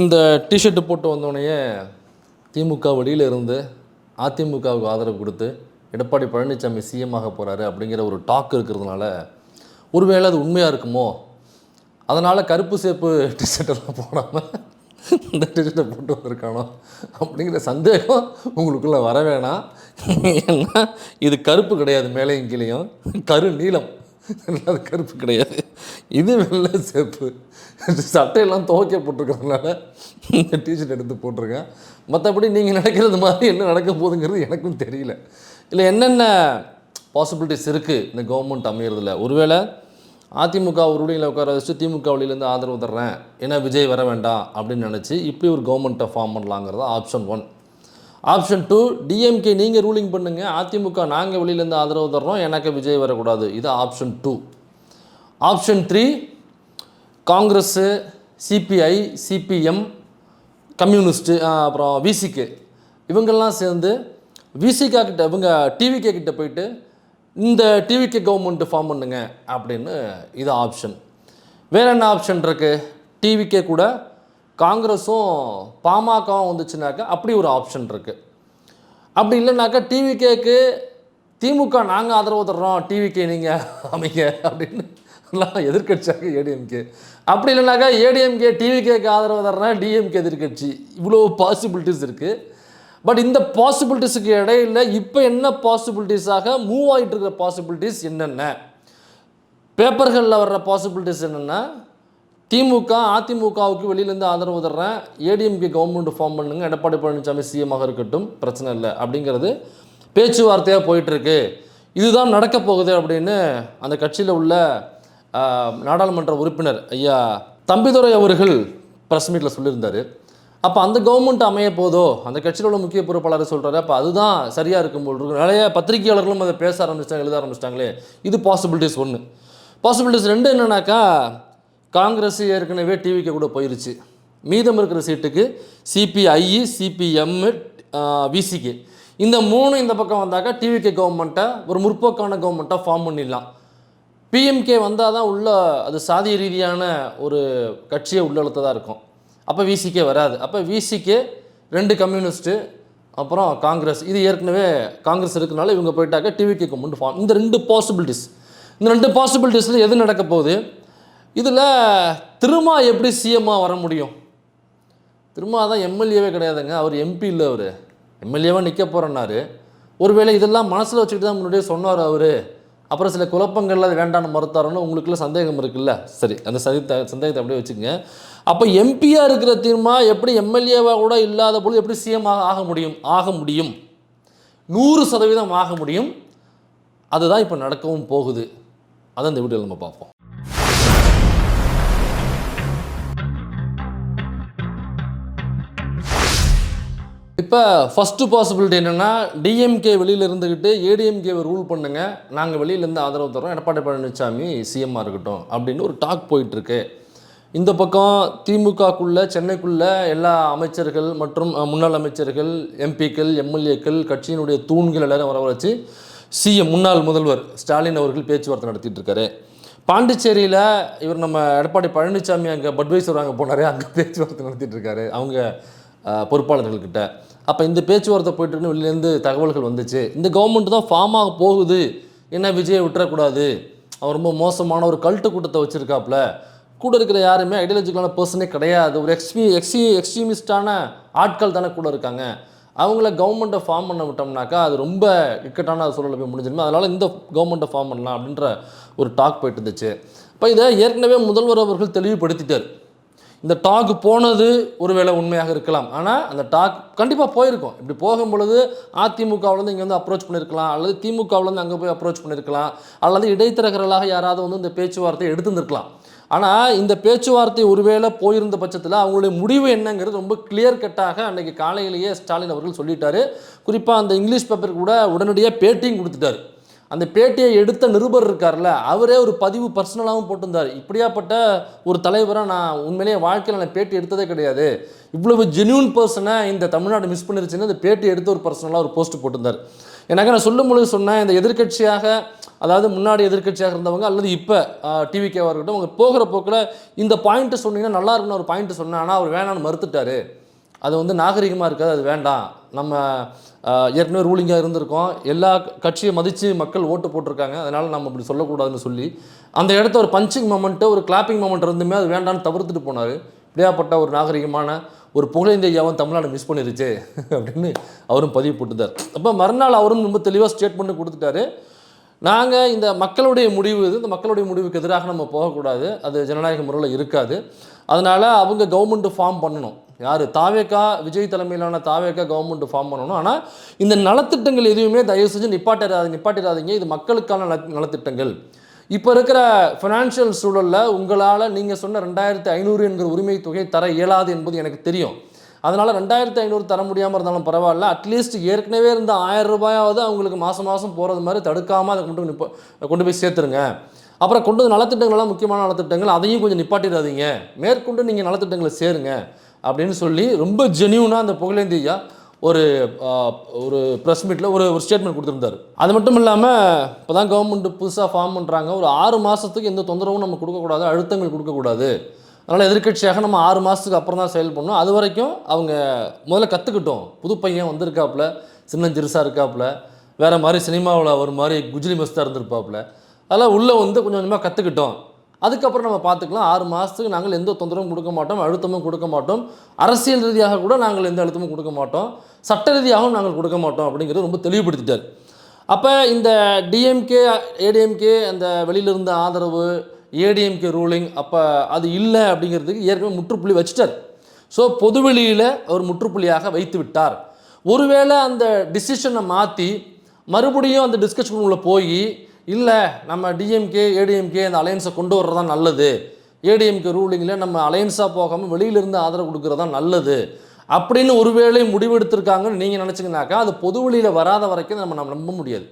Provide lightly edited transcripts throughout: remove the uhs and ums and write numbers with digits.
இந்த டிஷர்ட்டு போட்டு வந்தோடனே திமுக வெளியில் இருந்து அதிமுகவுக்கு ஆதரவு கொடுத்து எடப்பாடி பழனிசாமி சிஎம் ஆக போகிறாரு அப்படிங்கிற ஒரு டாக் இருக்கிறதுனால ஒருவேளை அது உண்மையாக இருக்குமோ, அதனால் கருப்பு சேப்பு டிஷர்ட்டெல்லாம் போடாமல் இந்த டிஷர்ட்டை போட்டு வந்திருக்கானோ அப்படிங்கிற சந்தேகம் உங்களுக்குள்ளே வர வேணாம். ஏன்னா இது கருப்பு கிடையாது, மேலேயும் கீழேயும் கரு நீளம், அது கருப்பு கிடையாது, இது வெள்ளை சேப்பு. சட்டையெல்லாம் துவைக்க போட்டிருக்கிறதுனால இந்த டிஷர்ட் எடுத்து போட்டிருக்கேன். மற்றபடி நீங்கள் நினைக்கிறது மாதிரி என்ன நடக்க போகுதுங்கிறது எனக்கும் தெரியல. இல்லை என்னென்ன பாசிபிலிட்டிஸ் இருக்குது இந்த கவர்மெண்ட் அமையிறதுல. ஒருவேளை அதிமுக ரூலிங்கில் உட்கார வச்சுட்டு திமுக வழியிலேருந்து ஆதரவு தர்றேன், ஏன்னா விஜய் வர வேண்டாம் அப்படின்னு நினச்சி இப்படி ஒரு கவர்மெண்ட்டை ஃபார்ம் பண்ணலாங்கிறதா ஆப்ஷன் 1. ஆப்ஷன் 2, டிஎம்கே நீங்கள் ரூலிங் பண்ணுங்கள், அதிமுக நாங்கள் வெளியிலேருந்து ஆதரவு தர்றோம், எனக்கு விஜய் வரக்கூடாது. இது option 2. Option 3, Congress, CPI, CPM, communist, அப்புறம் விசிகே இவங்கெல்லாம் சேர்ந்து விசிகா கிட்ட இவங்க டிவிகே கிட்ட போயிட்டு இந்த டிவிகே கவர்மெண்ட்டு ஃபார்ம் பண்ணுங்க அப்படின்னு இது ஆப்ஷன். வேறு என்ன ஆப்ஷன் இருக்குது? டிவிகே கூட காங்கிரஸும் பாமகவும் வந்துச்சுனாக்கா அப்படி ஒரு ஆப்ஷன் இருக்குது. அப்படி இல்லைனாக்கா டிவிகேக்கு திமுக நாங்கள் ஆதரவு தர்றோம், டிவிகே நீங்கள் அமைங்க அப்படின்னு எதிர்கட்சியாக ஏடிஎம்கே. அப்படி இல்லைனாக்கா ஏடிஎம்கே டிவிகேக்கு ஆதரவு தர்றேன், டிஎம்கே எதிர்கட்சி. இவ்வளோ பாசிபிலிட்டிஸ் இருக்குது. பட் இந்த பாசிபிலிட்டிஸுக்கு இடையில் இப்போ என்ன பாசிபிலிட்டிஸாக மூவ் ஆகிட்டு இருக்கிற பாசிபிலிட்டிஸ் என்னென்ன, பேப்பர்களில் வர்ற பாசிபிலிட்டிஸ் என்னென்னா, திமுக அதிமுகவுக்கு வெளியிலேருந்து ஆதரவு தர்றேன், ஏடிஎம்கே கவர்மெண்ட் ஃபார்ம் பண்ணுங்க, எடப்பாடி பழனிசாமி சிஎம்மாக இருக்கட்டும், பிரச்சனை இல்லை அப்படிங்கிறது பேச்சுவார்த்தையாக போயிட்டுருக்கு. இதுதான் நடக்க போகுது அப்படின்னு அந்த கட்சியில் உள்ள நாடாளுமன்ற உறுப்பினர் ஐயா தம்பிதுரை அவர்கள் ப்ரெஸ் மீட்டில் சொல்லியிருந்தார். அப்போ அந்த கவர்மெண்ட் அமைய போதோ, அந்த கட்சியில் உள்ள முக்கிய பொறுப்பாளர் சொல்கிறாரு, அப்போ அதுதான் சரியாக இருக்கும் போல் இருக்கு. நிறைய பத்திரிகையாளர்களும் அதை பேச ஆரம்பிச்சிட்டாங்க, எழுத ஆரம்பிச்சிட்டாங்களே. இது பாசிபிலிட்டிஸ் 1. பாசிபிலிட்டிஸ் 2 என்னன்னாக்கா, காங்கிரஸ் ஏற்கனவே டிவிக்கு கூட போயிருச்சு. மீதம் இருக்கிற சீட்டுக்கு சிபிஐ, சிபிஎம், விசிகே இந்த 3 இந்த பக்கம் வந்தாக்கா டிவிகே கவர்மெண்ட்டை ஒரு முற்போக்கான கவர்மெண்ட்டாக ஃபார்ம் பண்ணிடலாம். பிஎம்கே வந்தால் தான் உள்ள அது சாதிய ரீதியான ஒரு கட்சியை உள்ளழுத்ததாக இருக்கும். அப்போ விசிகே வராது. அப்போ விசிகே 2 கம்யூனிஸ்ட்டு அப்புறம் காங்கிரஸ், இது ஏற்கனவே காங்கிரஸ் இருக்கிறனால இவங்க போயிட்டாக்க டிவிகே கவர்மெண்ட் ஃபார்ம். இந்த 2 பாசிபிலிட்டிஸ், இந்த 2 பாசிபிலிட்டிஸில் எது நடக்க போகுது? இதில் திருமா எப்படி சிஎம்மாக வர முடியும்? திருமா தான் எம்எல்ஏவே கிடையாதுங்க, அவர் எம்பி இல்லை, அவர் எம்எல்ஏவாக நிற்க போகிறேன்னாரு. ஒருவேளை இதெல்லாம் மனசில் வச்சுக்கிட்டு தான் முன்னாடியே சொன்னார் அவர். அப்புறம் சில குழப்பங்கள்ல அது வேண்டான்னு மறுத்தாரோன்னு உங்களுக்குள்ள சந்தேகம் இருக்குல்ல. சரி, அந்த சந்தேகத்தை அப்படியே வச்சுக்கோங்க. அப்போ எம்பியாக இருக்கிற தீர்மா எப்படி எம்எல்ஏவாக கூட இல்லாத பொழுது எப்படி சிஎம் ஆக முடியும்? ஆக முடியும், 100% ஆக முடியும். அதுதான் இப்போ நடக்கவும் போகுது. அதை இந்த வீடியோவில் நம்ம பார்ப்போம். இப்போ ஃபஸ்ட்டு பாசிபிலிட்டி என்னென்னா, டிஎம்கே வெளியில் இருந்துக்கிட்டு ஏடிஎம்கேவை ரூல் பண்ணுங்க, நாங்கள் வெளியிலேருந்து ஆதரவு தரோம், எடப்பாடி பழனிசாமி சிஎம்மாக இருக்கட்டும் அப்படின்னு ஒரு டாக் போயிட்டுருக்கு. இந்த பக்கம் திமுகக்குள்ளே சென்னைக்குள்ளே எல்லா அமைச்சர்கள் மற்றும் முன்னாள் அமைச்சர்கள், எம்பிக்கள், எம்எல்ஏக்கள், கட்சியினுடைய தூண்கள் எல்லாரும் வர வச்சு சிஎம் முன்னாள் முதல்வர் ஸ்டாலின் அவர்கள் பேச்சுவார்த்தை நடத்திட்டு இருக்காரு. பாண்டிச்சேரியில் இவர் நம்ம எடப்பாடி பழனிசாமி அங்கே பட்வைசர் வாங்க போனார், அங்கே பேச்சுவார்த்தை நடத்திட்டு இருக்காரு அவங்க பொறுப்பாளர்கள்கிட்ட. அப்போ இந்த பேச்சுவார்த்தை போயிட்டுன்னு வெளியிலேருந்து தகவல்கள் வந்துச்சு, இந்த கவர்மெண்ட் தான் ஃபார்ம் ஆக போகுது, என்ன விஜயை விட்டுறக்கூடாது, அவர் ரொம்ப மோசமான ஒரு கல்ட்டு கூட்டத்தை வச்சுருக்காப்புல, கூட இருக்கிற யாருமே ஐடியாலஜிக்கலான பர்சனே கிடையாது, ஒரு எக்ஸ்ட்ரீமிஸ்டான ஆட்கள் தானே கூட இருக்காங்க, அவங்கள கவர்மெண்ட்டை ஃபார்ம் பண்ண விட்டோம்னாக்கா அது ரொம்ப இக்கட்டான சூழலை போய் முடிஞ்சிருமே, அதனால் இந்த கவர்மெண்ட்டை ஃபார்ம் பண்ணலாம் அப்படின்ற ஒரு டாக் போயிட்டு இருந்துச்சு. இப்போ இதை ஏற்கனவே முதல்வர் அவர்கள் தெளிவுபடுத்திட்டார். இந்த டாக் போனது ஒருவேளை உண்மையாக இருக்கலாம், ஆனால் அந்த டாக் கண்டிப்பாக போயிருக்கும். இப்படி போகும் பொழுது அதிமுகவிலேருந்து இங்கே வந்து அப்ரோச் பண்ணியிருக்கலாம், அல்லது திமுகவிலேருந்து அங்கே போய் அப்ரோச் பண்ணியிருக்கலாம், அல்லது இடைத்தரகர்களாக யாராவது வந்து இந்த பேச்சுவார்த்தையை எடுத்துருந்துருக்கலாம். ஆனால் இந்த பேச்சுவார்த்தை ஒருவேளை போயிருந்த பட்சத்தில் அவங்களுடைய முடிவு என்னங்கிறது ரொம்ப கிளியர் கட்டாக அன்றைக்கி காலையிலேயே ஸ்டாலின் அவர்கள் சொல்லிட்டாரு. குறிப்பாக அந்த இங்கிலீஷ் பேப்பருக்கு கூட உடனடியாக பேட்டியும் கொடுத்துட்டார். அந்த பேட்டியை எடுத்த நிருபர் இருக்கார்ல, அவரே ஒரு பதிவு பர்சனலாகவும் போட்டிருந்தார். இப்படியாப்பட்ட ஒரு தலைவராக நான் உண்மையிலேயே வாழ்க்கையில் நான் பேட்டி எடுத்ததே கிடையாது, இவ்வளவு ஜென்யூன் பர்சனை இந்த தமிழ்நாடு மிஸ் பண்ணிருச்சுன்னு அந்த பேட்டி எடுத்து ஒரு பர்சனலாக ஒரு போஸ்ட் போட்டிருந்தார். எனக்கு நான் சொல்லும் பொழுது சொன்னேன், இந்த எதிர்கட்சியாக அதாவது முன்னாடி எதிர்க்கட்சியாக இருந்தவங்க அல்லது இப்போ டிவிகேவாக இருக்கட்டும், அவங்க போகிற போக்கில் இந்த பாயிண்ட்டு சொன்னீங்கன்னா நல்லா இருக்குன்னு ஒரு பாயிண்ட்டு சொன்னேன், ஆனால் அவர் வேணான்னு மறுத்துட்டாரு, அது வந்து நாகரிகமாக இருக்காது, அது வேண்டாம், நம்ம ஏற்கனவே ரூலிங்காக இருந்திருக்கோம், எல்லா கட்சியை மதித்து மக்கள் ஓட்டு போட்டிருக்காங்க, அதனால் நம்ம இப்படி சொல்லக்கூடாதுன்னு சொல்லி அந்த இடத்த ஒரு பஞ்சிங் மொமெண்ட்டு ஒரு கிளாப்பிங் மொமெண்ட் இருந்துமே அது வேண்டான்னு தவிர்த்துட்டு போனார். இப்படியாப்பட்ட ஒரு நாகரிகமான ஒரு புகழேந்தி ஐயாவும் தமிழ்நாடு மிஸ் பண்ணிருச்சு அப்படின்னு அவரும் பதிவு போட்டுட்டார். அப்போ மறுநாள் அவரும் ரொம்ப தெளிவாக ஸ்டேட்மெண்ட் கொடுத்துட்டாரு, நாங்கள் இந்த மக்களுடைய முடிவு இது, இந்த மக்களுடைய முடிவுக்கு எதிராக நம்ம போகக்கூடாது, அது ஜனநாயக முறையில் இருக்காது, அதனால் அவங்க கவர்மெண்ட்டு ஃபார்ம் பண்ணணும், யார் தாவேக்கா விஜய் தலைமையிலான தாவேக்கா கவர்மெண்ட்டு ஃபார்ம் பண்ணணும், ஆனால் இந்த நலத்திட்டங்கள் எதுவுமே தயவு செஞ்சு நிப்பாட்டிடாதீங்க, இது மக்களுக்கான நலத்திட்டங்கள். இப்போ இருக்கிற ஃபினான்ஷியல் சூழலில் உங்களால் நீங்கள் சொன்ன 2500 என்கிற உரிமை தொகை தர இயலாது என்பது எனக்கு தெரியும், அதனால் 2500 தர முடியாமல் இருந்தாலும் பரவாயில்ல, அட்லீஸ்ட் ஏற்கனவே இருந்த 1000 ரூபாயாவது அவங்களுக்கு மாதம் மாதம் போகிறது மாதிரி தடுக்காமல் அதை கொண்டு போய் சேர்த்துருங்க. அப்புறம் கொண்டு நலத்திட்டங்கள்லாம் முக்கியமான நலத்திட்டங்கள் அதையும் கொஞ்சம் நிப்பாட்டிடாதீங்க, மேற்கொண்டு நீங்கள் நலத்திட்டங்களை சேருங்க அப்படின்னு சொல்லி ரொம்ப ஜென்யூனாக அந்த புகழேந்தி ஐயா ஒரு ப்ரெஸ் மீட்டில் ஒரு ஸ்டேட்மெண்ட் கொடுத்துருந்தார். அது மட்டும் இல்லாமல் இப்போ தான் கவர்மெண்ட் புதுசாக ஃபார்ம் பண்ணுறாங்க, ஒரு 6 மாதத்துக்கு எந்த தொந்தரவும் நம்ம கொடுக்கக்கூடாது, அழுத்தங்கள் கொடுக்கக்கூடாது, அதனால் எதிர்கட்சியாக நம்ம 6 மாதத்துக்கு அப்புறம் தான் செயல் பண்ணணும், அது வரைக்கும் அவங்க முதல்ல கற்றுக்கிட்டோம், புது பையன் வந்திருக்காப்புல, சின்னஞ்சிறுசாக இருக்காப்புல, வேறு மாதிரி சினிமாவில் ஒரு மாதிரி குஜிலி மஸ்தாக இருந்திருப்பாப்புல, அதெல்லாம் உள்ளே வந்து கொஞ்சம் கொஞ்சமாக கற்றுக்கிட்டோம், அதுக்கப்புறம் நம்ம பார்த்துக்கலாம், 6 மாதத்துக்கு நாங்கள் எந்த தொந்தரவும் கொடுக்க மாட்டோம், அழுத்தமும் கொடுக்க மாட்டோம், அரசியல் ரீதியாக கூட நாங்கள் எந்த அழுத்தமும் கொடுக்க மாட்டோம், சட்ட ரீதியாகவும் நாங்கள் கொடுக்க மாட்டோம் அப்படிங்கிறது ரொம்ப தெளிவுபடுத்திட்டார். அப்போ இந்த டிஎம்கே ஏடிஎம்கே அந்த வெளியிலிருந்த ஆதரவு ஏடிஎம்கே ரூலிங் அப்போ அது இல்லை அப்படிங்கிறதுக்கு ஏற்கனவே முற்றுப்புள்ளி வச்சுட்டார். ஸோ பொதுவெளியில் அவர் முற்றுப்புள்ளியாக வைத்து விட்டார். ஒருவேளை அந்த டிசிஷனை மாற்றி மறுபடியும் அந்த டிஸ்கஷனுக்குள்ளே போய் இல்லை நம்ம டிஎம்கே ஏடிஎம்கே அந்த அலையன்ஸை கொண்டு வர்றதான் நல்லது, ஏடிஎம்கே ரூலிங்கில் நம்ம அலையன்ஸாக போகாமல் வெளியிலிருந்து ஆதரவு கொடுக்குறதான் நல்லது அப்படின்னு ஒருவேளை முடிவெடுத்திருக்காங்கன்னு நீங்கள் நினச்சிங்கனாக்கா அது பொதுவெளியில் வராத வரைக்கும் நம்ம நம்ப முடியாது.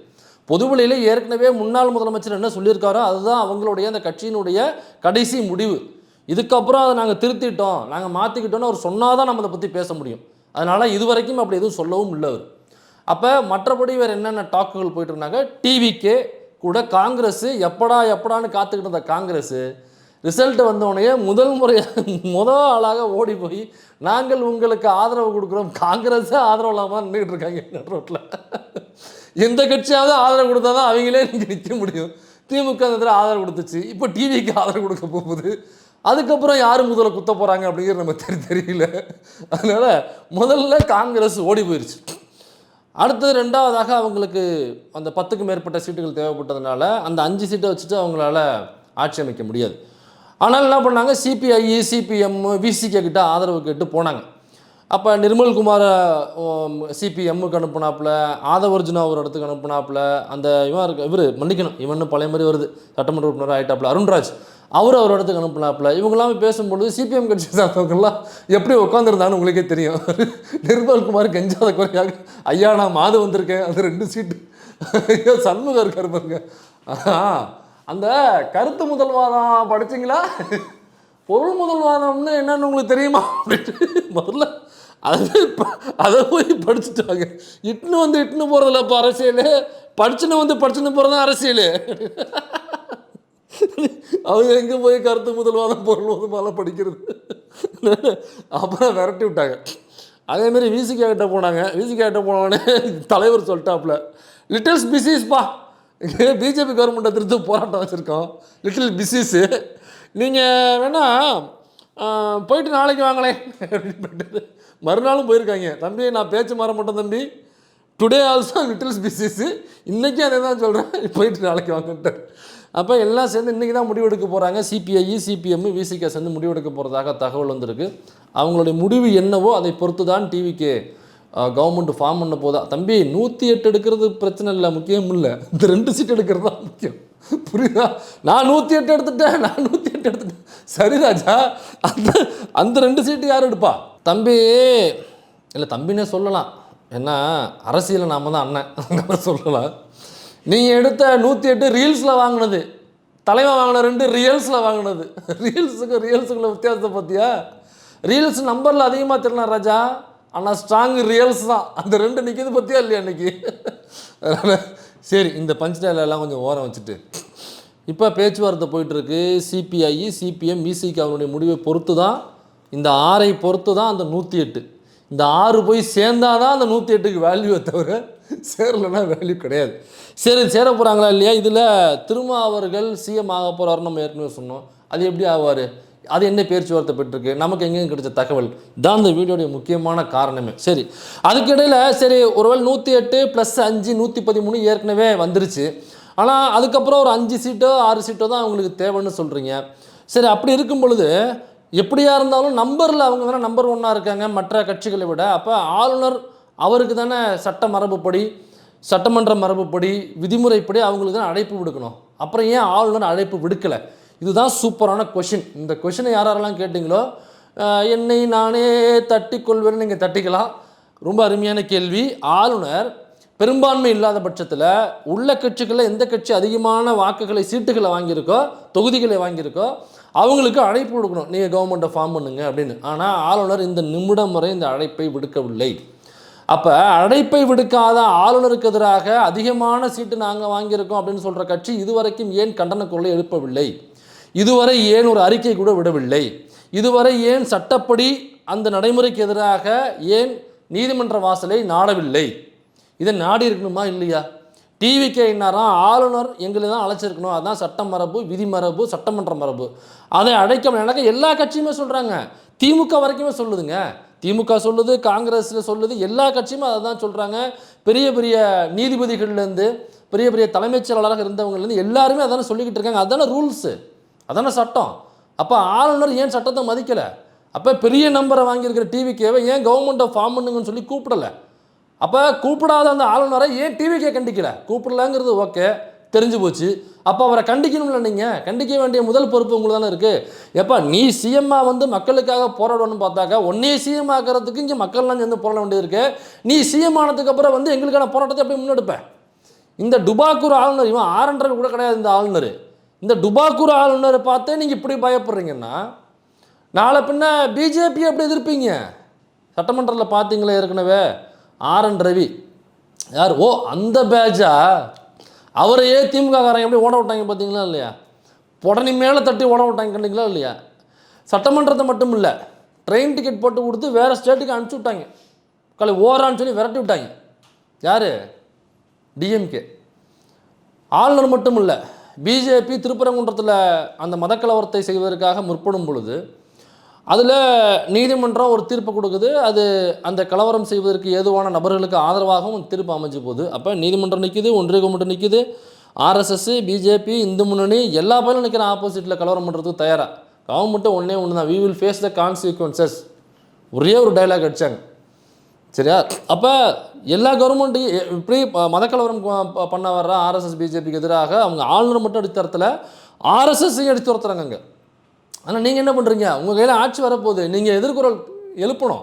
பொதுவெளியில் ஏற்கனவே முன்னாள் முதலமைச்சர் என்ன சொல்லியிருக்காரோ அதுதான் அவங்களுடைய அந்த கட்சியினுடைய கடைசி முடிவு, இதுக்கப்புறம் அதை நாங்கள் திருத்திட்டோம் நாங்கள் மாற்றிக்கிட்டோன்னு அவர் சொன்னால் தான் நம்ம அதை பற்றி பேச முடியும், அதனால் இது வரைக்கும் அப்படி எதுவும் சொல்லவும் இல்லை அவர். அப்போ மற்றபடி வேறு என்னென்ன டாக்குகள் போயிட்டு இருந்தாங்க, டிவிக்கே கூட காங்கிரஸ் எப்படான்னு காத்துக்கிட்டு இருந்த காங்கிரஸ் ரிசல்ட்டு வந்தோடனே முதல் ஆளாக ஓடி போய் நாங்கள் உங்களுக்கு ஆதரவு கொடுக்குறோம், காங்கிரஸே ஆதரவு இல்லாமல் நின்றுக்கிட்டு இருக்காங்க ரோட்டில், எந்த கட்சியாவது ஆதரவு கொடுத்தா தான் அவங்களே நீங்கள் நிற்க முடியும், திமுக அந்த ஆதரவு கொடுத்துச்சு, இப்போ டிவிக்கு ஆதரவு கொடுக்க போகுது, அதுக்கப்புறம் யார் முதல்ல குத்த போகிறாங்க அப்படிங்கிறது நம்ம தெரியல, அதனால் முதல்ல காங்கிரஸ் ஓடி போயிடுச்சு. அடுத்தது ரெண்டாவதாக அவங்களுக்கு அந்த 10க்கும் மேற்பட்ட சீட்டுகள் தேவைப்பட்டதுனால அந்த 5 சீட்டை வச்சுட்டு அவங்களால ஆட்சி அமைக்க முடியாது. ஆனால் என்ன பண்ணாங்க, சிபிஐ சிபிஎம் விசிகே கிட்ட ஆதரவு கேட்டு போனாங்க. அப்போ நிர்மல்குமாரை சிபிஎம்முக்கு அனுப்புனாப்புல, ஆதவர்ஜுனா ஒரு இடத்துக்கு அனுப்புனாப்புல, அந்த இவர் மன்னிக்கணும் இவன் பழைய மாதிரி வருது சட்டமன்ற உறுப்பினர் ஆகிட்டாப்புல அருண்ராஜ் அவர் இடத்துக்கு அனுப்புனாப்புல, இவங்கெல்லாம் பேசும்பொழுது சிபிஎம் கட்சி சார்ந்தவங்கெல்லாம் எப்படி உட்காந்துருந்தான்னு உங்களுக்கே தெரியும். நிர்மல்குமார் கெஞ்சாத குறையாக ஐயா நான் மாது வந்திருக்கேன், அது 2 சீட்டு, ஐயோ சண்முகம் இருக்கார் பாருங்க, அந்த கருத்து முதல்வாதம் படிச்சிங்களா, பொருள் முதல்வாதம்னு என்னன்னு உங்களுக்கு தெரியுமா அப்படின்ட்டு முதல்ல அதை போய் படிச்சுட்டாங்க. இட்டுன்னு போகிறதில்ல இப்போ அரசியல், படிச்சுன்னு போகிறது தான் அரசியல். அவங்க எங்கே போய் கருத்து முதல்வாதம் பொருள் முதல்வாதம் படிக்கிறது, அப்புறம் விரட்டி விட்டாங்க. அதேமாரி விசிகே கிட்ட போனாங்க, விசிகே கிட்ட போனோடனே தலைவர் சொல்லிட்டாப்புல, லிட்டில்ஸ் பிசிஸ்பா, பிஜேபி கவர்மெண்ட்டை திருத்து போராட்டம் வச்சுருக்கோம், லிட்டில் பிசிஸு, நீங்கள் வேணால் போயிட்டு நாளைக்கு வாங்களேன் அப்படின்னு மறுநாளும் போயிருக்காங்க. தம்பி நான் பேச்சு மாற மாட்டேன் தம்பி, டுடே ஆல்சோ லிட்டில்ஸ் பிசிஸு, இன்றைக்கி அதே தான் சொல்கிறேன், போயிட்டு நாளைக்கு வாங்கிட்டார். அப்போ எல்லாம் சேர்ந்து இன்றைக்கி தான் முடிவெடுக்க போகிறாங்க, சிபிஐ சிபிஎம் விசிகே சேர்ந்து முடிவெடுக்க போகிறதாக தகவல் வந்திருக்கு. அவங்களுடைய முடிவு என்னவோ அதை பொறுத்து தான் டிவிக்கு கவர்மெண்ட் ஃபார்ம் பண்ண போதா. தம்பி 108 எடுக்கிறது பிரச்சனை இல்லை, முக்கியம் இல்லை, இந்த 2 சீட் எடுக்கிறது தான் முக்கியம், புரியுதா? நான் 108 எடுத்துட்டேன், சரி ராஜா, அந்த 2 சீட்டு யார் எடுப்பா? தம்பி இல்லை தம்பினே சொல்லலாம், ஏன்னா அரசியலில் நாம் தான் அண்ணன் சொல்லலாம். நீங்கள் எடுத்த 108 ரீல்ஸில் வாங்கினது, தலைவன் வாங்கின 2 ரியல்ஸில் வாங்கினது, ரியல்ஸுக்குள்ள வித்தியாசத்தை பார்த்தியா? ரீல்ஸ் நம்பரில் அதிகமாக தெரியலாம் ராஜா, ஆனால் ஸ்ட்ராங் ரியல்ஸ் தான், அந்த 2 நிற்கிது பற்றியா இல்லையா அன்றைக்கி? அதனால் சரி, இந்த பஞ்ச் டயலாக்லாம் கொஞ்சம் ஓரம் வச்சுட்டு இப்போ பேச்சுவார்த்தை போயிட்டுருக்கு. சிபிஐ, சிபிஎம், விசிக்கு அவருடைய முடிவை பொறுத்து தான், இந்த 6ஐ பொறுத்து தான் அந்த 108. இந்த 6 போய் சேர்ந்தாதான் அந்த 108க்கு வேல்யூவை தவிர சேரலைன்னா வேல்யூ கிடையாது. சரி, சேர போகிறாங்களா இல்லையா? இதில் திருமாவர்கள் சிஎம் ஆக போகிறாருன்னு நம்ம ஏற்கனவே சொன்னோம். அது எப்படி ஆவார்? அது என்ன பேச்சுவார்த்தை பெற்றிருக்கு? நமக்கு எங்கேயும் கிடைச்ச தகவல் தான் இந்த வீடியோடைய முக்கியமான காரணமே. சரி, அதுக்கிடையில் சரி ஒருவேளை 108 + 5 113 ஏற்கனவே வந்துருச்சு. ஆனால் அதுக்கப்புறம் ஒரு 5 சீட்டோ 6 சீட்டோ தான் அவங்களுக்கு தேவைன்னு சொல்கிறீங்க. சரி, அப்படி இருக்கும் பொழுது எப்படியா இருந்தாலும் நம்பரில் அவங்க தானே நம்பர் 1 இருக்காங்க மற்ற கட்சிகளை விட. அப்போ ஆளுநர் அவருக்கு தானே சட்ட மரபுப்படி, சட்டமன்ற மரபுப்படி, விதிமுறைப்படி அவங்களுக்கு தான் அழைப்பு விடுக்கணும். அப்புறம் ஏன் ஆளுநர் அழைப்பு விடுக்கலை? இதுதான் சூப்பரான கொஷின். இந்த கொஷினை யாரெல்லாம் கேட்டிங்களோ என்னை நானே தட்டி கொள்வேன்னு நீங்கள் தட்டிக்கலாம். ரொம்ப அருமையான கேள்வி. ஆளுநர் பெரும்பான்மை இல்லாத பட்சத்தில் உள்ள கட்சிகளில் எந்த கட்சி அதிகமான வாக்குகளை, சீட்டுகளை வாங்கியிருக்கோ, தொகுதிகளை வாங்கியிருக்கோ அவங்களுக்கு அழைப்பு விடுக்கணும், நீங்கள் கவர்மெண்ட்டை ஃபார்ம் பண்ணுங்க அப்படின்னு. ஆனால் ஆளுநர் இந்த நிமிடம் வரை இந்த அழைப்பை விடுக்கவில்லை. அப்போ அழைப்பை விடுக்காத ஆளுநருக்கு எதிராக அதிகமான சீட்டு நாங்கள் வாங்கியிருக்கோம் அப்படின்னு சொல்கிற கட்சி இதுவரைக்கும் ஏன் கண்டன குரலை எழுப்பவில்லை? இதுவரை ஏன் ஒரு அறிக்கை கூட விடவில்லை? இதுவரை ஏன் சட்டப்படி அந்த நடைமுறைக்கு எதிராக ஏன் நீதிமன்ற வாசலை நாடவில்லை? இதை நாடி இருக்கணுமா இல்லையா? டிவிகே என்னாராம், ஆளுநர் எங்களை தான் அழைச்சிருக்கணும், அதுதான் சட்ட மரபு, விதி மரபு, சட்டமன்ற மரபு, அதை அழைக்க எனக்கு எல்லா கட்சியுமே சொல்கிறாங்க. திமுக வரைக்குமே சொல்லுதுங்க. திமுக சொல்லுது, காங்கிரஸில் சொல்லுது, எல்லா கட்சியுமே அதை தான் சொல்கிறாங்க. பெரிய பெரிய நீதிபதிகள்லேருந்து, பெரிய பெரிய தலைமைச் செயலாளராக இருந்தவங்கலேருந்து எல்லாருமே அதானே சொல்லிக்கிட்டு இருக்காங்க. அதான ரூல்ஸு, அதான சட்டம். அப்போ ஆளுநர் ஏன் சட்டத்தை மதிக்கலை? அப்போ பெரிய நம்பரை வாங்கியிருக்கிற டிவிகேவை ஏன் கவர்மெண்ட்டை ஃபார்ம் பண்ணுங்கன்னு சொல்லி கூப்பிடலை? அப்போ கூப்பிடாத அந்த ஆளுநரை ஏன் டிவிகே கண்டிக்கல? கூப்பிடலாங்கிறது ஓகே, தெரிஞ்சு போச்சு. அப்போ அவரை கண்டிக்கணும்ல, நீங்கள் கண்டிக்க வேண்டிய முதல் பொறுப்பு உங்களுக்கு தானே இருக்குது. எப்போ நீ சிஎம்மாக வந்து மக்களுக்காக போராடணும்னு பார்த்தாக்கா ஒன்னே சிஎம் ஆக்கிறதுக்கு இங்கே மக்கள்லாம் சேர்ந்து போராட வேண்டியது இருக்குது. நீ சிஎம் ஆனதுக்கப்புறம் வந்து எங்களுக்கான போராட்டத்தை எப்படி முன்னெடுப்பேன்? இந்த டுபாக்கூர் ஆளுநர், இவன் ஆரண்டர் கூட கிடையாது இந்த ஆளுநர், இந்த டுபாக்கூர் ஆளுநரை பார்த்தே நீங்கள் இப்படி பயப்படுறீங்கன்னா நாளை பின்ன பிஜேபி எப்படி எதிர்ப்பீங்க? சட்டமன்றத்தில் பார்த்தீங்களே ஏற்கனவே ஆர்.என். ரவி யார்? ஓ, அந்த பேட்சா, அவரையே திமுக காரங்க எப்படி ஓட விட்டாங்க பார்த்தீங்களா இல்லையா? உடனே மேலே தட்டி ஓட விட்டாங்க கண்டிங்களா இல்லையா? சட்டமன்றத்தை மட்டும் இல்லை, ட்ரெயின் டிக்கெட் போட்டு கொடுத்து வேறு ஸ்டேட்டுக்கு அனுப்பிச்சி விட்டாங்க. ஓரான்னு சொல்லி விரட்டி விட்டாங்க. யார்? டிஎம்கே. ஆளுநர் மட்டும் இல்லை, பிஜேபி திருப்பரங்குன்றத்தில் அந்த மதக்கலவரத்தை செய்வதற்காக முற்படும் பொழுது அதில் நீதிமன்றம் ஒரு தீர்ப்பு கொடுக்குது. அது அந்த கலவரம் செய்வதற்கு ஏதுவான நபர்களுக்கு ஆதரவாகவும் தீர்ப்பு அமைஞ்சு போகுது. அப்போ நீதிமன்றம் நிற்கிது, ஒன்றிய கவர்மெண்ட் நிற்கிது, ஆர்எஸ்எஸ், பிஜேபி, இந்து முன்னணி எல்லா பேரும் நிற்கிற ஆப்போசிட்டில் கலவரம் பண்ணுறதுக்கு தயாராக. கவர்மெண்ட்டு ஒன்று தான், we will face the consequences, ஒரே ஒரு டைலாக் அடித்தாங்க. சரியா? அப்போ எல்லா கவர்மெண்ட்டையும் இப்படி மதக்கலவரம் பண்ண வர்ற ஆர்எஸ்எஸ் பிஜேபிக்கு எதிராக அவங்க ஆளுநர் மட்டும் அடித்த இடத்துல ஆர்எஸ்எஸ்ஸையும் அடித்து துரத்துறாங்க அங்கே. ஆனால் நீங்கள் என்ன பண்ணுறீங்க? உங்கள் கையில் ஆட்சி வரப்போகுது, நீங்கள் எதிர்குரல் எழுப்பணும்.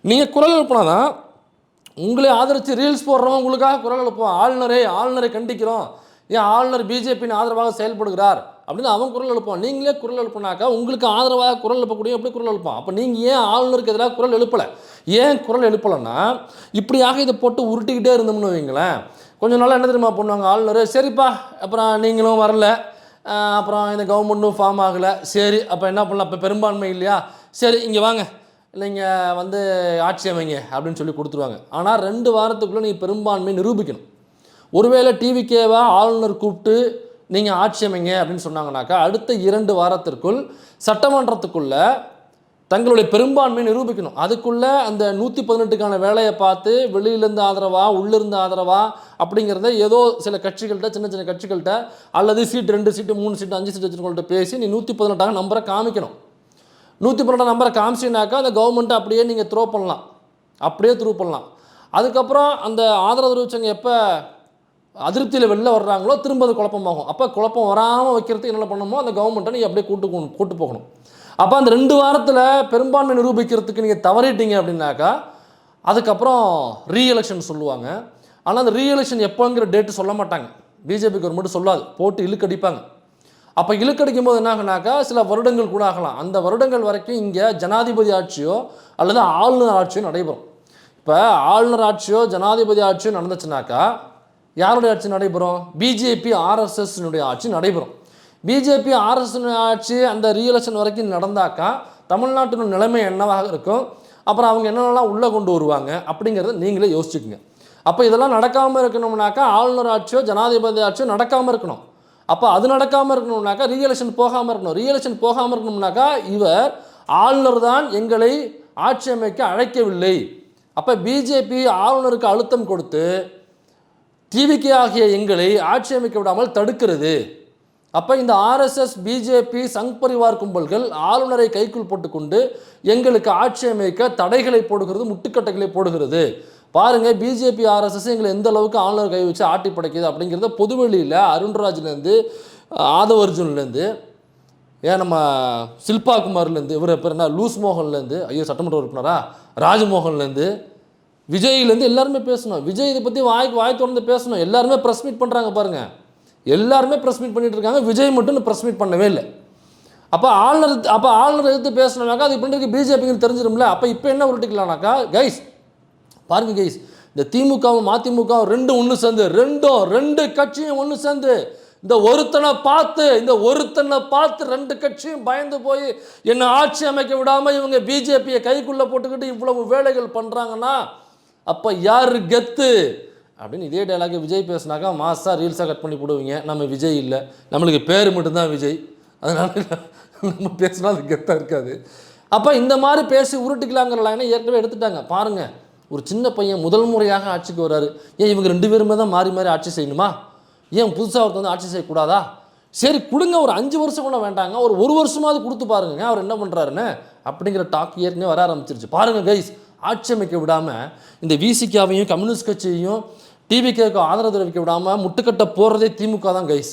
நீங்கள் குரல் எழுப்பினா தான் உங்களே ஆதரித்து ரீல்ஸ் போடுறவங்க உங்களுக்காக குரல் எழுப்புவோம். ஆளுநரை கண்டிக்கிறோம், ஏன் ஆளுநர் பிஜேபியின் ஆதரவாக செயல்படுகிறார் அப்படின்னு அவன் குரல் எழுப்பான். நீங்களே குரல் எழுப்பினாக்கா உங்களுக்கு ஆதரவாக குரல் எழுப்பக்கூடிய எப்படி குரல் எழுப்பான்? அப்போ நீங்கள் ஏன் ஆளுநருக்கு எதிராக குரல் எழுப்பலை? ஏன் குரல் எழுப்பலைன்னா இப்படியாக இதை போட்டு உருட்டிக்கிட்டே இருந்தோம்னு வைங்களேன், கொஞ்சம் நாளாக என்ன தெரியுமா பண்ணுவாங்க ஆளுநர், சரிப்பா அப்புறம் நீங்களும் வரல, அப்புறம் இந்த கவர்மெண்ட்டும் ஃபார்ம் ஆகலை, சரி அப்போ என்ன பண்ணலாம், அப்போ பெரும்பான்மை இல்லையா, சரி இங்கே வாங்க, இல்லைங்க வந்து ஆட்சி அமைங்க அப்படின்னு சொல்லி கொடுத்துருவாங்க. ஆனால் 2 வாரத்துக்குள்ளே நீங்கள் பெரும்பான்மை நிரூபிக்கணும். ஒருவேளை டிவிகேவா ஆளுநர் கூப்பிட்டு நீங்கள் ஆட்சி அமைங்க அப்படின்னு சொன்னாங்கனாக்கா அடுத்த 2 வாரத்திற்குள் சட்டமன்றத்துக்குள்ளே தங்களுடைய பெரும்பான்மை நிரூபிக்கணும். அதுக்குள்ளே அந்த 118க்கான வேலையை பார்த்து வெளியிலேருந்து ஆதரவா உள்ளிருந்து ஆதரவா அப்படிங்கிறத ஏதோ சில கட்சிகள்கிட்ட, சின்ன சின்ன கட்சிகள்கிட்ட, அல்லது சீட் 2 சீட்டு 3 சீட்டு 5 சீட்டு வச்சுருக்கோள்கிட்ட பேசி நீ 118 நம்பரை காமிக்கணும். 118 நம்பரை காமிச்சினாக்கா அந்த கவர்மெண்ட்டை அப்படியே நீங்கள் த்ரூ பண்ணலாம். அதுக்கப்புறம் அந்த ஆதரவு தெரிவிச்சவங்க எப்போ அதிருப்தியில் வெளில வர்றாங்களோ திரும்ப அது குழப்பமாகும். அப்போ குழப்பம் வராமல் வைக்கிறதுக்கு என்ன பண்ணணுமோ அந்த கவர்மெண்ட்டை நீங்கள் அப்படியே கூட்டு போகணும். அப்போ அந்த 2 வாரத்தில் பெரும்பான்மை நிரூபிக்கிறதுக்கு நீங்கள் தவறிட்டீங்க அப்படின்னாக்கா அதுக்கப்புறம் ரீஎலெக்ஷன் சொல்லுவாங்க. ஆனால் அந்த ரீஎலெக்ஷன் எப்போங்கிற டேட்டு சொல்ல மாட்டாங்க, பிஜேபி கவர்மெண்ட் சொல்லாது, போட்டு இழுக்கடிப்பாங்க. அப்போ இழுக்கடிக்கும் போது என்னாகனாக்கா சில வருடங்கள் கூட ஆகலாம். அந்த வருடங்கள் வரைக்கும் இங்கே ஜனாதிபதி ஆட்சியோ அல்லது ஆளுநர் ஆட்சியோ நடைபெறும். இப்போ ஆளுநர் ஆட்சியோ ஜனாதிபதி ஆட்சியோ நடந்துச்சுனாக்கா யாருடைய ஆட்சி நடைபெறும்? பிஜேபி ஆர்எஸ்எஸ்னுடைய ஆட்சி நடைபெறும். பிஜேபி ஆர்எஸ்எஸ் ஆட்சி அந்த ரீஎலெக்ஷன் வரைக்கும் நடந்தாக்கா தமிழ்நாட்டின் நிலைமை என்னவாக இருக்கும், அப்புறம் அவங்க என்னென்னலாம் உள்ளே கொண்டு வருவாங்க அப்படிங்கிறத நீங்களே யோசிச்சுக்கோங்க. அப்போ இதெல்லாம் நடக்காமல் இருக்கணும்னாக்கா ஆளுநர் ஆட்சியோ ஜனாதிபதி ஆட்சியோ நடக்காமல் இருக்கணும். அப்போ அது நடக்காமல் இருக்கணும்னாக்கா ரீஎலெக்ஷன் போகாமல் இருக்கணும். ரீஎலெக்ஷன் போகாமல் இருக்கணும்னாக்கா இவர் ஆளுநர் தான் எங்களை ஆட்சி அமைக்க அழைக்கவில்லை. அப்போ பிஜேபி ஆளுநருக்கு அழுத்தம் கொடுத்து டிவிகே ஆகிய எங்களை ஆட்சி அமைக்க விடாமல் தடுக்கிறது. அப்போ இந்த ஆர்எஸ்எஸ் பிஜேபி சங் பரிவார் கும்பல்கள் ஆளுநரை கைக்குள் போட்டுக்கொண்டு எங்களுக்கு ஆட்சி அமைக்க தடைகளை போடுகிறது, முட்டுக்கட்டைகளை போடுகிறது. பாருங்கள், பிஜேபி ஆர்எஸ்எஸ் எங்களை எந்த அளவுக்கு ஆளுநர் கை வச்சு ஆட்டி படைக்குது அப்படிங்கிறத பொதுவெளியில் அருண்ராஜ்லேருந்து ஆதவ் அர்ஜுன்லேருந்து நம்ம சில்பா குமார்லேருந்து இவர் பேர் என்ன லூஸ் மோகன்லேருந்து சட்டமன்ற உறுப்பினரா ராஜ்மோகன்லேருந்து விஜய்லேருந்து எல்லாருமே பேசணும். விஜய் இதை பற்றி வாய் திறந்து பேசணும். எல்லாருமே ப்ரெஸ் மீட் பண்ணுறாங்க பாருங்கள், எல்லாருமே ப்ரெஸ் மீட் பண்ணிட்டு இருக்காங்க. விஜய் மட்டும் ப்ரெஸ் மீட் பண்ணவே இல்லை. அப்போ ஆளுநர் எதிர்த்து பேசணுனாக்கா அது இப்படி பிஜேபின்னு தெரிஞ்சிடும்ல. அப்போ இப்போ என்ன உருட்டிக்கலாம்னாக்கா கைஸ் பாருங்க கைஸ், இந்த திமுகவும் மதிமுகவும் ரெண்டு கட்சியும் ஒன்று சேர்ந்து இந்த ஒருத்தனை பார்த்து ரெண்டு கட்சியும் பயந்து போய் என்ன ஆட்சி அமைக்க விடாமல் இவங்க பிஜேபியை கைக்குள்ளே போட்டுக்கிட்டு இவ்வளவு வேலைகள் பண்ணுறாங்கன்னா அப்போ யார் கெத்து அப்படின்னு இதே டைலாக் விஜய் பேசினாக்கா மாசா ரீல்ஸாக கட் பண்ணி போடுவீங்க. நம்ம விஜய் இல்லை, நம்மளுக்கு பேர் மட்டும்தான் விஜய், அதனால நம்ம பேசினா அது கெத்தாக இருக்காது. அப்போ இந்த மாதிரி பேசி உருட்டிக்கலாங்கிற லைனை ஏற்கனவே எடுத்துட்டாங்க. பாருங்கள், ஒரு சின்ன பையன் முதல் முறையாக ஆட்சிக்கு வர்றாரு. ஏன் இவங்க 2 பேருமே தான் மாறி ஆட்சி செய்யணுமா? ஏன் புதுசாக ஒருத்தர் வந்து ஆட்சி செய்யக்கூடாதா? சரி கொடுங்க, ஒரு 5 வருஷம் கூட வேண்டாங்க, ஒரு வருஷமாவது கொடுத்து பாருங்க அவர் என்ன பண்ணுறாருன்னு அப்படிங்கிற டாக் ஏற்கனவே வர ஆரம்பிச்சிருச்சு. பாருங்கள் கைஸ், ஆட்சி அமைக்க விடாமல் இந்த விசிகாவையும் கம்யூனிஸ்ட் கட்சியையும் டிவிகேக்கு ஆதரவு தெரிவிக்க விடாமல் முட்டுக்கட்டை போடுறதே திமுக தான் கைஸ்.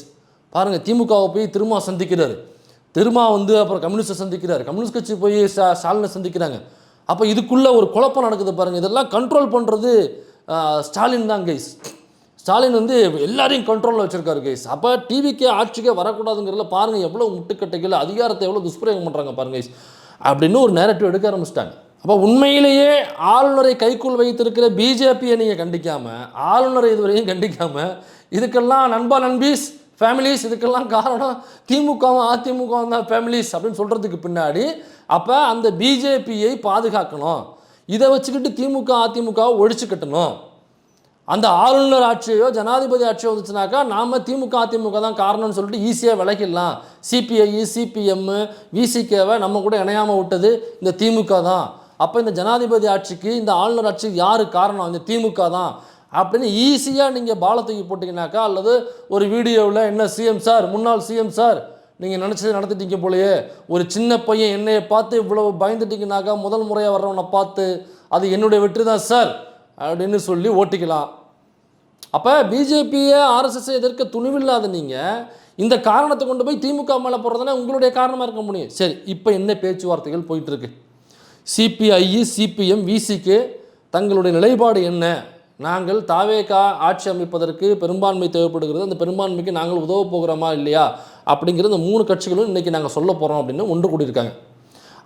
பாருங்கள், திமுகவை போய் திரும்ப சந்திக்கிறாரு, வந்து அப்புறம் கம்யூனிஸ்ட்டை சந்திக்கிறாரு, கம்யூனிஸ்ட் கட்சி போய் ஸ்டாலினை சந்திக்கிறாங்க. அப்போ இதுக்குள்ளே ஒரு குழப்பம் நடக்குது பாருங்கள். இதெல்லாம் கண்ட்ரோல் பண்ணுறது ஸ்டாலின் தான் கைஸ். ஸ்டாலின் வந்து எல்லாரையும் கண்ட்ரோலில் வச்சுருக்காரு கைஸ். அப்போ டிவிக்கே ஆட்சிக்கே வரக்கூடாதுங்கிறதுல பாருங்கள் எவ்வளோ முட்டுக்கட்டைகள், அதிகாரத்தை எவ்வளோ துஷ்பிரயோகம் பண்ணுறாங்க பாருங்க கைஸ் அப்படின்னு ஒரு நேரட்டிவ் எடுக்க ஆரம்பிச்சிட்டாங்க. அப்போ உண்மையிலேயே ஆளுநரை கைக்குள் வைத்திருக்கிற பிஜேபியை நீங்கள் கண்டிக்காமல், ஆளுநரை இதுவரையும் கண்டிக்காமல், இதுக்கெல்லாம் நண்பீஸ் ஃபேமிலிஸ் இதுக்கெல்லாம் காரணம் திமுகவும் அதிமுகவும் தான் ஃபேமிலிஸ் அப்படின்னு சொல்கிறதுக்கு பின்னாடி அப்போ அந்த பிஜேபியை பாதுகாக்கணும், இதை வச்சுக்கிட்டு திமுக அதிமுகவை ஒழிச்சு கட்டணும். அந்த ஆளுநர் ஆட்சியோ ஜனாதிபதி ஆட்சியோ வந்துச்சுனாக்கா நாம் திமுக அதிமுக தான் காரணம்னு சொல்லிட்டு ஈஸியாக விலகிடலாம். சிபிஐ சிபிஎம் விசிகேவை நம்ம கூட இணையாமல் விட்டது இந்த திமுக தான். அப்போ இந்த ஜனாதிபதி ஆட்சிக்கு இந்த ஆளுநர் ஆட்சிக்கு யார் காரணம்? இந்த திமுக தான் அப்படின்னு ஈஸியாக நீங்கள் பாலை தூக்கி போட்டிங்கனாக்கா, அல்லது ஒரு வீடியோவில் என்ன சிஎம் சார், முன்னாள் சிஎம் சார், நீங்கள் நினச்சதை நடத்திட்டீங்க போலையே, ஒரு சின்ன பையன் என்னையை பார்த்து இவ்வளவு பயந்துட்டிங்கனாக்கா முதல் முறையாக வர்றவனை பார்த்து அது என்னுடைய வெற்றி தான் சார் அப்படின்னு சொல்லி ஓட்டிக்கலாம். அப்போ பிஜேபியை ஆர்எஸ்எஸ் எதிர்க்க துணிவில்லாத நீங்கள் இந்த காரணத்தை கொண்டு போய் திமுக மேலே போடுறதுனா உங்களுடைய காரணமாக இருக்க முடியும். சரி, இப்போ என்ன பேச்சுவார்த்தைகள் போயிட்டுருக்கு? சிபிஐ சிபிஎம் விசிக்கு தங்களுடைய நிலைப்பாடு என்ன? நாங்கள் தாவேகா ஆட்சி அமைப்பதற்கு பெரும்பான்மை தேவைப்படுகிறது, அந்த பெரும்பான்மைக்கு நாங்கள் உதவ போகிறோமா இல்லையா அப்படிங்கிற இந்த 3 கட்சிகளும் இன்றைக்கி நாங்கள் சொல்ல போகிறோம் அப்படின்னு ஒன்று கூடியிருக்காங்க.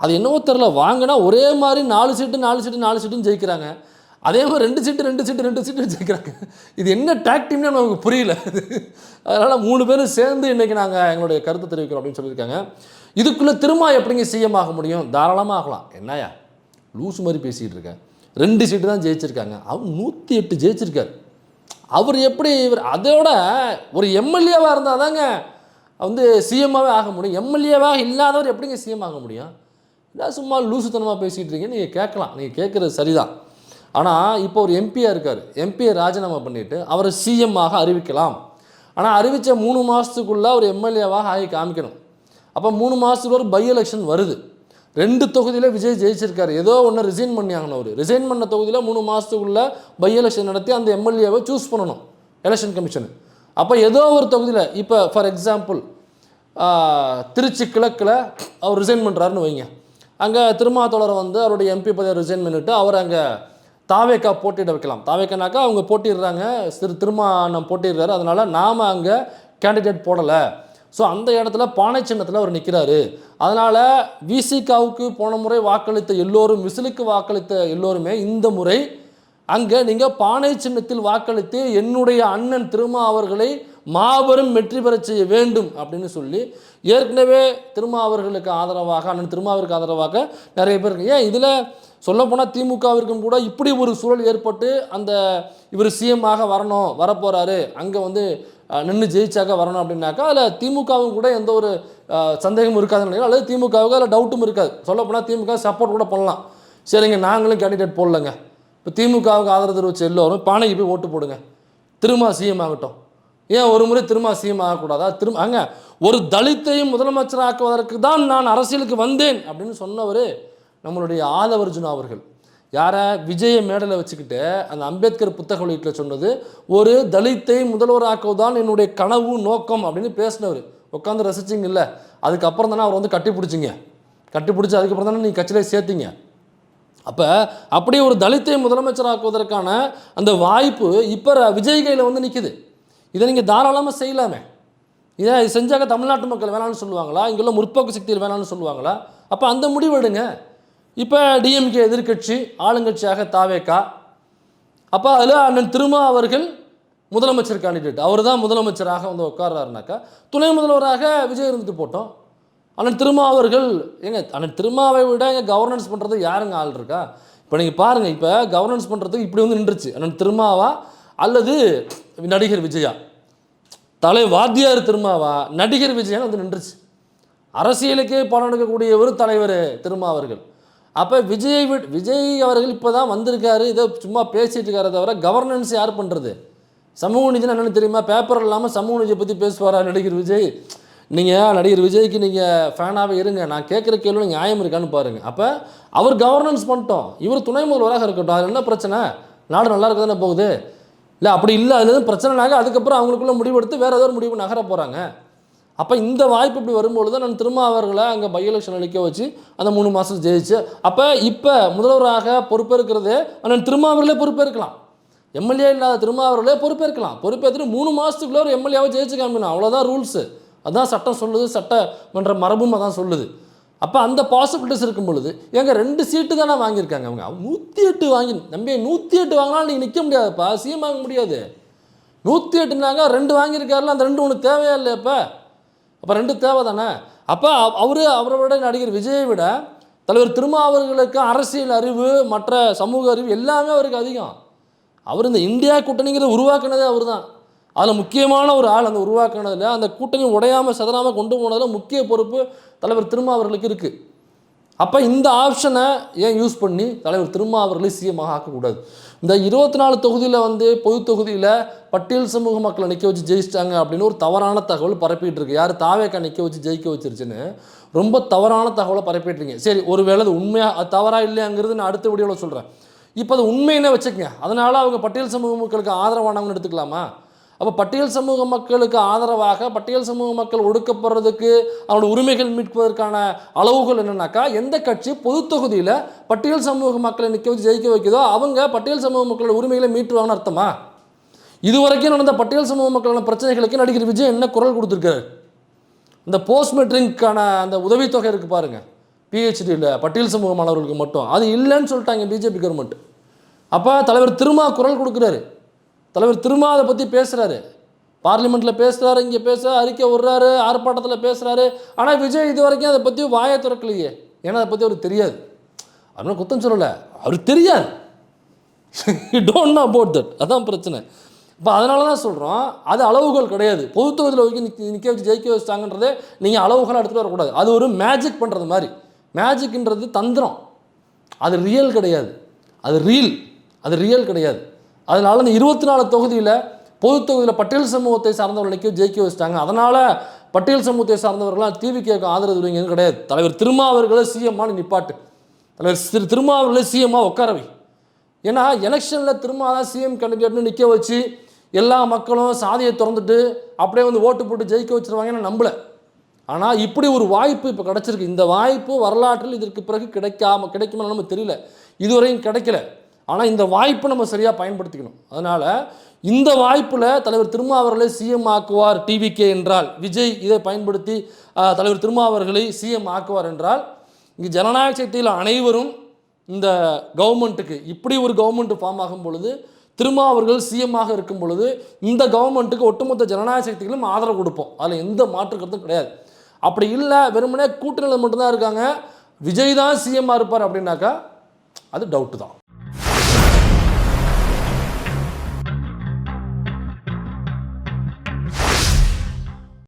அது என்னவோ தெரில, வாங்கினா ஒரே மாதிரி 4 சீட்டுன்னு ஜெயிக்கிறாங்க, அதே மாதிரி 2 சீட்டு ஜெயிக்கிறாங்க. இது என்ன டாக் டீம்னு நமக்கு புரியல. அதனால் 3 பேரும் சேர்ந்து இன்றைக்கி நாங்கள் எங்களுடைய கருத்தை தெரிவிக்கிறோம் அப்படின்னு சொல்லியிருக்காங்க. இதுக்குள்ளே திரும்ப எப்படிங்க சிஎம் ஆக முடியும்? தாராளமாக ஆகலாம். என்னையா லூஸ் மாதிரி பேசிகிட்டு இருக்கேன். 2 சீட்டு தான் ஜெயிச்சிருக்காங்க, அவர் 108 ஜெயிச்சிருக்காரு. அவர் எப்படி அதோட ஒரு எம்எல்ஏவாக இருந்தால் தாங்க வந்து சிஎம்மாகவே ஆக முடியும். எம்எல்ஏவாக இல்லாதவர் எப்படிங்க சிஎம் ஆக முடியும்? இல்லை சும்மா லூசுத்தனமாக பேசிகிட்டு இருக்கீங்க. நீங்கள் கேட்கலாம், நீங்கள் கேட்குறது சரிதான். ஆனால் இப்போ ஒரு எம்பியாக இருக்கார், எம்பியை ராஜினாமா பண்ணிவிட்டு அவரை சிஎம்மாக அறிவிக்கலாம். ஆனால் அறிவித்த 3 மாதத்துக்குள்ளே அவர் எம்எல்ஏவாக ஆகி காமிக்கணும். அப்போ 3 மாதத்துக்கு ஒரு பை எலெக்ஷன் வருது. 2 தொகுதியில் விஜய் ஜெயிச்சிருக்காரு, ஏதோ ஒன்று ரிசைன் பண்ணியாங்கன்னு. அவர் ரிசைன் பண்ண தொகுதியில் 3 மாதத்துக்குள்ளே பை எலெக்ஷன் நடத்தி அந்த எம்எல்ஏவை சூஸ் பண்ணணும் எலெக்ஷன் கமிஷனு. அப்போ ஏதோ ஒரு தொகுதியில் இப்போ ஃபார் எக்ஸாம்பிள் திருச்சி கிழக்கில் அவர் ரிசைன் பண்ணுறாருன்னு வைங்க, அங்கே திருமாத்தோழரை வந்து அவருடைய எம்பி பதவியை ரிசைன் பண்ணிவிட்டு அவர் அங்கே தாவேக்கா போட்டியிட வைக்கலாம். தாவேக்கானாக்கா அவங்க போட்டிடுறாங்க, திருமானம் போட்டிடுறாரு, அதனால் நாம் அங்கே கேண்டிடேட் போடலை. ஸோ அந்த இடத்துல பானை சின்னத்தில் அவர் நிற்கிறாரு. அதனால் விசிகாவுக்கு போன முறை வாக்களித்த எல்லோரும், விசிலுக்கு வாக்களித்த எல்லோருமே இந்த முறை அங்கே நீங்கள் பானை சின்னத்தில் வாக்களித்து என்னுடைய அண்ணன் திருமா அவர்களை மாபெரும் வெற்றி பெற செய்ய வேண்டும் அப்படின்னு சொல்லி ஏற்கனவே திருமா அவர்களுக்கு ஆதரவாக, அண்ணன் திருமாவிற்கு ஆதரவாக நிறைய பேர் இருக்கு. ஏன் இதில் சொல்லப்போனால் திமுகவிற்கும் கூட இப்படி ஒரு சூழல் ஏற்பட்டு அந்த இவர் சிஎம்மாக வரணும், வரப்போகிறாரு, அங்கே வந்து நின்று ஜெயிச்சாக்க வரணும் அப்படின்னாக்கா அதில் திமுகவும் கூட எந்த ஒரு சந்தேகமும் இருக்காதுன்னு நினைக்கிறேன். அல்லது திமுகவுக்கு அதில் டவுட்டும் இருக்காது. சொல்லப்போனால் திமுக சப்போர்ட் கூட பண்ணலாம். சரிங்க, நாங்களும் கேண்டிடேட் போடலங்க, இப்போ திமுகவுக்கு ஆதரவு தெரிவிச்ச எல்லோரும் பானைக்கு போய் ஓட்டு போடுங்க, திரும்ப சிஎம் ஆகட்டும். ஏன் ஒரு முறை திரும்ப சிஎம் ஆகக்கூடாதா? அங்கே ஒரு தலித்தையும் முதலமைச்சராக்குவதற்கு தான் நான் அரசியலுக்கு வந்தேன் அப்படின்னு சொன்னவர் நம்மளுடைய ஆதவர்ஜுனா அவர்கள். யாரை? விஜயை மேடலை வச்சுக்கிட்டு அந்த அம்பேத்கர் புத்தக வெளியீட்டில் சொன்னது ஒரு தலித்தை முதல்வராக்குவதுதான் என்னுடைய கனவு நோக்கம் அப்படின்னு பேசினவர். உட்காந்து ரசிச்சிங்க இல்லை? அதுக்கப்புறம் தானே அவர் வந்து கட்டிப்பிடிச்சிங்க. கட்டிப்பிடிச்சி அதுக்கப்புறம் தானே நீங்கள் கட்சியிலே சேர்த்திங்க. அப்போ அப்படியே ஒரு தலித்தை முதலமைச்சராக்குவதற்கான அந்த வாய்ப்பு இப்போ விஜய் கையில் வந்து நிற்குது. இதை நீங்கள் தாராளமாக செய்யலாமே. இதை செஞ்சாக்க தமிழ்நாட்டு மக்கள் வேணான்னு சொல்லுவாங்களா? இங்குள்ள முற்போக்கு சக்தியில் வேணான்னு சொல்லுவாங்களா? அப்போ அந்த முடிவு எடுங்க. இப்போ டிஎம்கே எதிர்கட்சி, ஆளுங்கட்சியாக தாவேகா. அப்போ அதில் அண்ணன் திருமா அவர்கள் முதலமைச்சர் கேண்டிடேட், அவர் தான் முதலமைச்சராக வந்து உட்கார்றாருனாக்கா துணை முதல்வராக விஜய் இருந்துட்டு போட்டோம். அண்ணன் திருமா அவர்கள் அண்ணன் திருமாவை விட கவர்னன்ஸ் பண்ணுறது யாருங்க ஆள் இருக்கா? இப்போ நீங்கள் பாருங்கள், இப்போ கவர்னன்ஸ் பண்ணுறதுக்கு இப்படி வந்து நின்றுச்சு. அண்ணன் திருமாவா அல்லது நடிகர் விஜயா? வாத்தியார் திருமாவா, நடிகர் விஜயா வந்து நின்றுச்சு. அரசியலுக்கே பலன் எடுக்கக்கூடிய ஒரு தலைவர் திருமா அவர்கள். அப்போ விஜய் அவர்கள் இப்போ தான் வந்திருக்காரு, இதை சும்மா பேசிகிட்டு இருக்காரு தவிர கவர்னன்ஸ் யார் பண்ணுறது? சமூக நீதினா என்னென்னு தெரியுமா? பேப்பர் இல்லாமல் சமூக நீதியை பற்றி பேசுவாரா நடிகர் விஜய்? நீங்கள் நடிகர் விஜய்க்கு நீங்கள் ஃபேனாகவே இருங்க, நான் கேட்குற கேள்வி நியாயம் இருக்கான்னு பாருங்கள். அப்போ அவர் கவர்னன்ஸ் பண்ணிட்டோம், இவர் துணை முதல்வராக இருக்கட்டும், அதில் என்ன பிரச்சனை? நாடு நல்லா இருக்க தானே போகுது. இல்லை அப்படி இல்லை, அதில் எதுவும் பிரச்சனைனாக அதுக்கப்புறம் அவங்களுக்குள்ள முடிவெடுத்து வேறு ஏதோ ஒரு முடிவு நகர போகிறாங்க. அப்போ இந்த வாய்ப்பு இப்படி வரும்பொழுது தான் நான் திரும்ப அவர்களை அங்கே பை எலெக்ஷன் அளிக்க வச்சு அந்த 3 மாதம் ஜெயிச்சு, அப்போ இப்போ முதல்வராக பொறுப்பேற்கிறது நான் திரும்ப அவர்களே பொறுப்பேற்கலாம். எம்எல்ஏ இல்லாத திரும்ப அவர்களே பொறுப்பேற்கலாம். பொறுப்பேற்றுட்டு 3 மாதத்துக்குள்ளே ஒரு எம்எல்ஏவை ஜெயிச்சு காமிக்கணும், அவ்வளோதான் ரூல்ஸு. அதான் சட்டம் சொல்லுது, சட்டமன்ற மரபும் அதான் சொல்லுது. அப்போ அந்த பாசிபிலிட்டிஸ் இருக்கும் பொழுது எங்க 2 சீட்டு தானே வாங்கியிருக்காங்க அவங்க. 108 வாங்கி நம்பி 108 வாங்கினாலும் நீங்கள் நிற்க முடியாதுப்பா, சிஎம் வாங்க முடியாது. 108னாங்க 2 வாங்கியிருக்காருல, அந்த 2 ஒன்று தேவையா இல்லை? அப்போ 2 தேவை தானே. அப்போ அவரை விட நடிகர் விஜயை விட தலைவர் திருமா அவர்களுக்கு அரசியல் அறிவு, மற்ற சமூக அறிவு எல்லாமே அவருக்கு அதிகம். அவர் இந்த இந்தியா கூட்டணிங்கிறத உருவாக்குனதே அவர் தான். அதில் முக்கியமான ஒரு ஆள். அந்த உருவாக்குனதில் அந்த கூட்டணி உடையாமல் சதறாமல் கொண்டு போனதில் முக்கிய பொறுப்பு தலைவர் திருமா அவர்களுக்கு இருக்குது. அப்போ இந்த ஆப்ஷனை ஏன் யூஸ் பண்ணி தலைவர் திருமா அவர்களை சிஎம்மாக ஆக்கக்கூடாது? இந்த 24 தொகுதியில் வந்து பொது தொகுதியில் பட்டியல் சமூக மக்களை நிற்க வச்சு ஜெயிச்சிட்டாங்க அப்படின்னு ஒரு தவறான தகவல் பரப்பிட்டு இருக்கு. யார்? தாவேக்கா நிற்க வச்சு ஜெயிக்க வச்சிருச்சுன்னு ரொம்ப தவறான தகவலை பரப்பிட்டுருங்க. சரி, ஒருவேளை அது உண்மையாக அது தவறாக இல்லையாங்கிறது நான் அடுத்த வீடியோவில் சொல்கிறேன். இப்போ அது உண்மையினே வச்சுக்கங்க. அதனால் அவங்க பட்டியல் சமூக மக்களுக்கு ஆதரவானவங்கன்னு எடுத்துக்கலாமா? அப்போ பட்டியல் சமூக மக்களுக்கு ஆதரவாக பட்டியல் சமூக மக்கள் ஒடுக்கப்படுறதுக்கு அவனோட உரிமைகள் மீட்பதற்கான அளவுகள் என்னன்னாக்கா, எந்த கட்சி பொது தொகுதியில் பட்டியல் சமூக மக்களை நிற்க வச்சு ஜெயிக்க வைக்குதோ அவங்க பட்டியல் சமூக மக்களோட உரிமைகளை மீட்டுவாங்கன்னு அர்த்தமா? இதுவரைக்கும் நடந்த பட்டியல் சமூக மக்களான பிரச்சனைகளுக்கு நடிகர் விஜய் என்ன குரல் கொடுத்துருக்காரு? இந்த போஸ்ட் மெட்ரிக்கான அந்த உதவித்தொகை இருக்குது பாருங்கள், பிஹெச்டியில் பட்டியல் சமூக மாணவர்களுக்கு மட்டும், அது இல்லைன்னு சொல்லிட்டாங்க பிஜேபி கவர்மெண்ட். அப்போ தலைவர் திருமா குரல் கொடுக்குறாரு. தலைவர் திருமா அதை பற்றி பேசுகிறாரு, பார்லிமெண்ட்டில் பேசுகிறாரு, இங்கே பேசுகிறார், அறிக்கை விடுறாரு, ஆர்ப்பாட்டத்தில் பேசுகிறாரு. ஆனால் விஜய் இது வரைக்கும் அதை பற்றி வாயை திறக்கலையே. ஏன்னா அதை பற்றி அவருக்கு தெரியாது. அதனால் குத்தம் சொல்லலை, அவருக்கு தெரியாது. Don't know about that. அதான் பிரச்சனை. இப்போ அதனால தான் சொல்கிறோம், அது அளவுகள் கிடையாது. பொது தொகுதியில் வரைக்கும் நிற்க வச்சு ஜெயிக்க வச்சிட்டாங்கன்றதே நீங்கள் அளவுகளாக எடுத்துகிட்டு வரக்கூடாது. அது ஒரு மேஜிக் பண்ணுறது மாதிரி. மேஜிக்ன்றது தந்திரம், அது ரியல் கிடையாது. அது ரியல் கிடையாது. அதனால் அந்த 24 தொகுதியில் பொது தொகுதியில் பட்டியல் சமூகத்தை சார்ந்தவர்களுக்கு ஜெயிக்க வச்சுட்டாங்க. அதனால் பட்டியல் சமூகத்தை சார்ந்தவர்களாம் டிவிக்கு ஆதரவு தெரிவிங்கன்னு கிடையாது. தலைவர் திருமா அவர்களை சிஎம்மாக நிப்பாட்டு, தலைவர் திருமா அவர்களை சிஎம்மாக உட்காரவை. ஏன்னா எலெக்ஷனில் திருமா தான் சிஎம் கேண்டிடேட்னு நிற்க வச்சு எல்லா மக்களும் சாதியை திறந்துட்டு அப்படியே வந்து ஓட்டு போட்டு ஜெயிக்க வச்சுருவாங்கன்னு நம்பலை. ஆனால் இப்படி ஒரு வாய்ப்பு இப்போ கிடச்சிருக்கு. இந்த வாய்ப்பு வரலாற்றில் இதற்கு பிறகு கிடைக்குமா நம்ம தெரியல, இதுவரையும் கிடைக்கல. ஆனால் இந்த வாய்ப்பை நம்ம சரியாக பயன்படுத்திக்கணும். அதனால் இந்த வாய்ப்பில் தலைவர் திருமா அவர்களை சிஎம் ஆக்குவார் டிவிகே என்றால், விஜய் இதை பயன்படுத்தி தலைவர் திருமா அவர்களை சிஎம் ஆக்குவார் என்றால், இங்கே ஜனநாயக சக்தியில் அனைவரும் இந்த கவர்மெண்ட்டுக்கு இப்படி ஒரு கவர்மெண்ட் ஃபார்ம் ஆகும் பொழுது திரும்ப அவர்கள் சிஎம்மாக இருக்கும் பொழுது இந்த கவர்மெண்ட்டுக்கு ஒட்டுமொத்த ஜனநாயக சக்திகளும் ஆதரவு கொடுப்போம். அதில் எந்த மாற்று கருத்தும் கிடையாது. அப்படி இல்லை, வெறுமனே கூட்டணியில் மட்டும்தான் இருக்காங்க, விஜய் தான் சிஎம்மாக இருப்பார் அப்படின்னாக்கா அது டவுட்டு தான்.